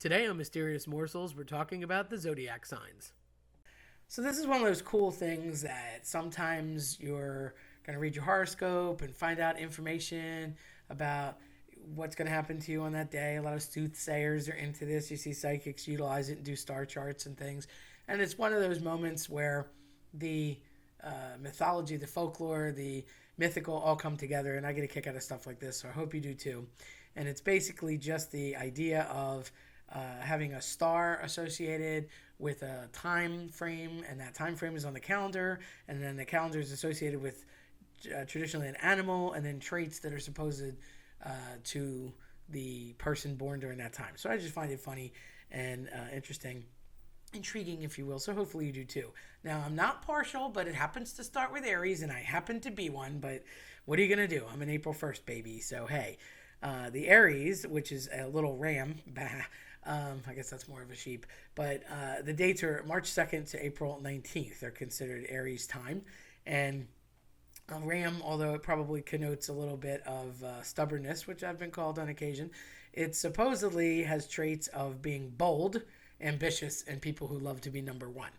Today on Mysterious Morsels, we're talking about the zodiac signs. So this is one of those cool things that sometimes you're going to read your horoscope and find out information about what's going to happen to you on that day. A lot of soothsayers are into this. You see psychics utilize it and do star charts and things. And it's one of those moments where the mythology, the folklore, the mythical all come together. And I get a kick out of stuff like this, so I hope you do too. And it's basically just the idea of having a star associated with a time frame, and that time frame is on the calendar, and then the calendar is associated with traditionally an animal, and then traits that are supposed to the person born during that time. So I just find it funny and interesting, intriguing, if you will. So hopefully you do too. Now, I'm not partial, but it happens to start with Aries, and I happen to be one, but what are you going to do? I'm an April 1st baby, so hey. The Aries, which is a little ram, I guess that's more of a sheep, but the dates are March 2nd to April 19th. They're considered Aries time. And a ram, although it probably connotes a little bit of stubbornness, which I've been called on occasion, it supposedly has traits of being bold, ambitious, and people who love to be number one.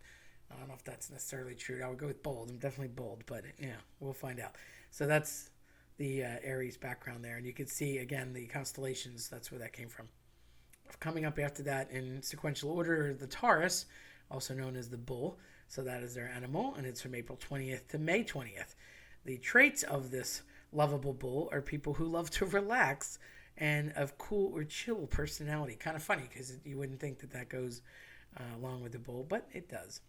I don't know if that's necessarily true. I would go with bold. I'm definitely bold, but yeah, we'll find out. So that's the Aries background there. And you can see, again, the constellations. That's where that came from. Coming up after that in sequential order, the Taurus, also known as the bull. So that is their animal, and it's from April 20th to May 20th. The traits of this lovable bull are people who love to relax and of cool or chill personality. Kind of funny because you wouldn't think that that goes along with the bull, but it does.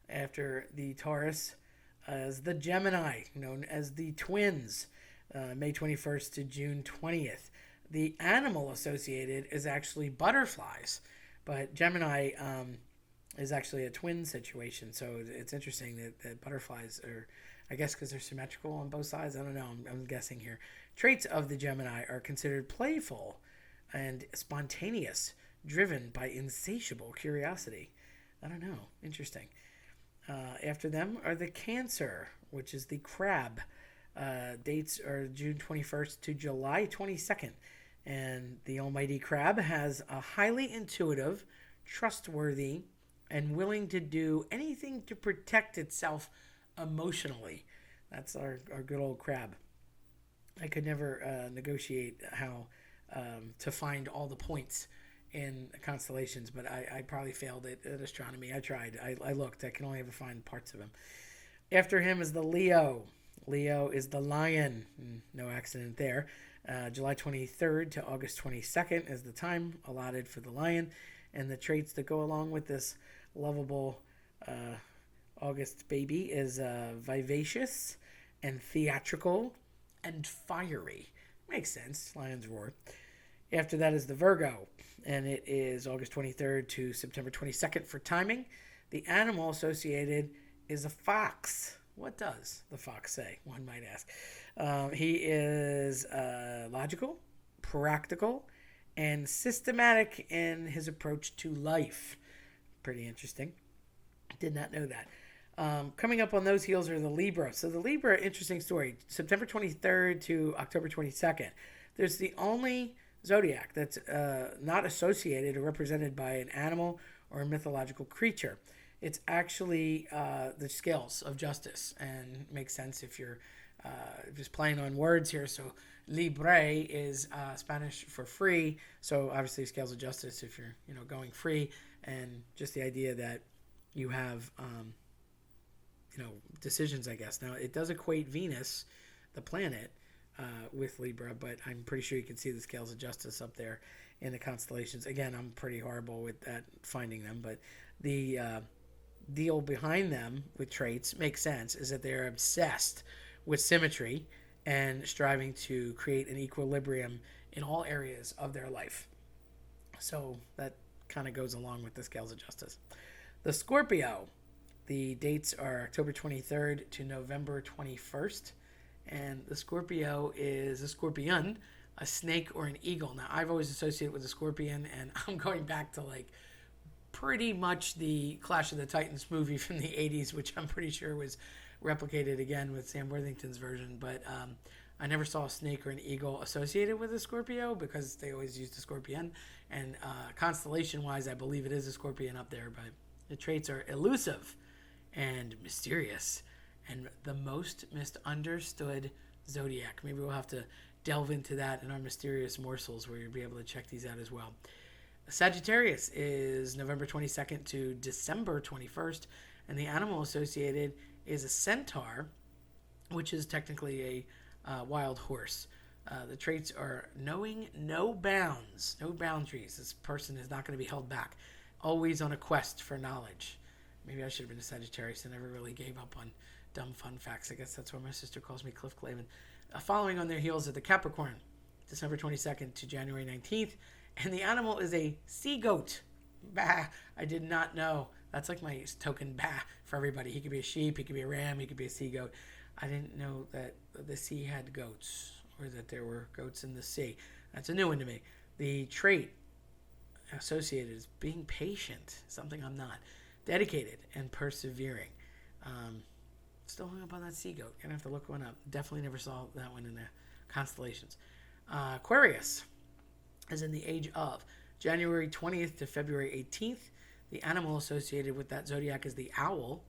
After the Taurus is the Gemini, known as the twins, May 21st to June 20th. The animal associated is actually butterflies, but Gemini is actually a twin situation. So it's interesting that butterflies are, I guess because they're symmetrical on both sides. I don't know. I'm guessing here. Traits of the Gemini are considered playful and spontaneous, driven by insatiable curiosity. I don't know. Interesting. After them are the Cancer, which is the crab. Dates are June 21st to July 22nd. And the almighty crab has a highly intuitive, trustworthy, and willing to do anything to protect itself emotionally. That's our good old crab. I could never negotiate how to find all the points in constellations, but I probably failed at astronomy. I tried. I looked. I can only ever find parts of him. After him is the Leo. Leo is the lion. No accident there. July 23rd to August 22nd is the time allotted for the lion. And the traits that go along with this lovable August baby is vivacious and theatrical and fiery. Makes sense. Lions roar. After that is the Virgo. And it is August 23rd to September 22nd for timing. The animal associated is a fox. What does the fox say, one might ask? He is logical, practical, and systematic in his approach to life. Pretty interesting. Did not know that. Coming up on those heels are the Libra. So the Libra, interesting story. September 23rd to October 22nd. There's the only zodiac that's not associated or represented by an animal or a mythological creature. It's actually the scales of justice, and makes sense if you're just playing on words here. So libre is Spanish for free. So obviously scales of justice if you're going free, and just the idea that you have decisions, I guess. Now it does equate Venus, the planet, with Libra, but I'm pretty sure you can see the scales of justice up there in the constellations. Again, I'm pretty horrible with that, finding them, but the deal behind them with traits makes sense, is that they're obsessed with symmetry and striving to create an equilibrium in all areas of their life. So that kind of goes along with the scales of justice. The Scorpio, the dates are October 23rd to November 21st. And the Scorpio is a scorpion, a snake, or an eagle. Now, I've always associated with the scorpion, and I'm going back to pretty much the Clash of the Titans movie from the 80s, which I'm pretty sure was replicated again with Sam Worthington's version. But I never saw a snake or an eagle associated with a Scorpio because they always used a scorpion. And constellation-wise, I believe it is a scorpion up there, but the traits are elusive and mysterious and the most misunderstood zodiac. Maybe we'll have to delve into that in our mysterious morsels where you'll be able to check these out as well. Sagittarius is November 22nd to December 21st, and the animal associated is a centaur, which is technically a wild horse. The traits are knowing no bounds, no boundaries. This person is not going to be held back. Always on a quest for knowledge. Maybe I should have been a Sagittarius. I never really gave up on dumb fun facts. I guess that's why my sister calls me Cliff Clavin. Following on their heels are the Capricorn, December 22nd to January 19th. And the animal is a sea goat. Bah, I did not know. That's like my token bah for everybody. He could be a sheep, he could be a ram, he could be a sea goat. I didn't know that the sea had goats or that there were goats in the sea. That's a new one to me. The trait associated is being patient, something I'm not. Dedicated and persevering. Still hung up on that sea goat. Gonna have to look one up. Definitely never saw that one in the constellations. Aquarius is in the age of January 20th to February 18th. The animal associated with that zodiac is the owl,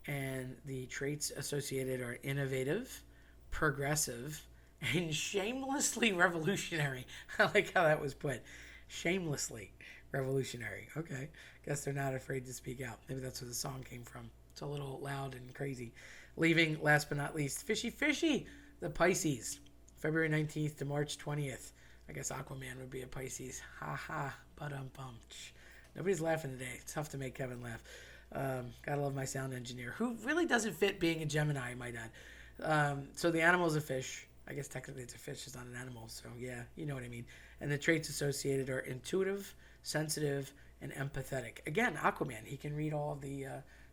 and the traits associated are innovative, progressive, and shamelessly revolutionary. I like how that was put. Shamelessly revolutionary. Okay. Guess they're not afraid to speak out. Maybe that's where the song came from. It's a little loud and crazy. Leaving, last but not least, Fishy, the Pisces, February 19th to March 20th. I guess Aquaman would be a Pisces. Ha ha, but-um-bum. Nobody's laughing today. It's tough to make Kevin laugh. Gotta love my sound engineer, who really doesn't fit being a Gemini, I might add. So the animal is a fish. I guess technically it's a fish, it's not an animal. So yeah, you know what I mean. And the traits associated are intuitive, sensitive, and empathetic. Again, Aquaman, he can read all of the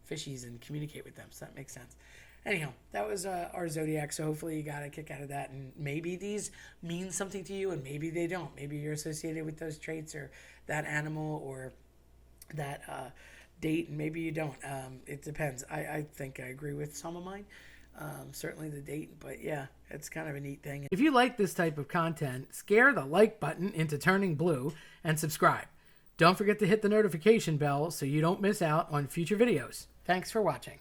fishies and communicate with them, so that makes sense. Anyhow, that was our zodiac, so hopefully you got a kick out of that, and maybe these mean something to you, and maybe they don't. Maybe you're associated with those traits or that animal or that date, and maybe you don't. It depends. I think I agree with some of mine, certainly the date, but yeah, it's kind of a neat thing. If you like this type of content, scare the like button into turning blue and subscribe. Don't forget to hit the notification bell so you don't miss out on future videos. Thanks for watching.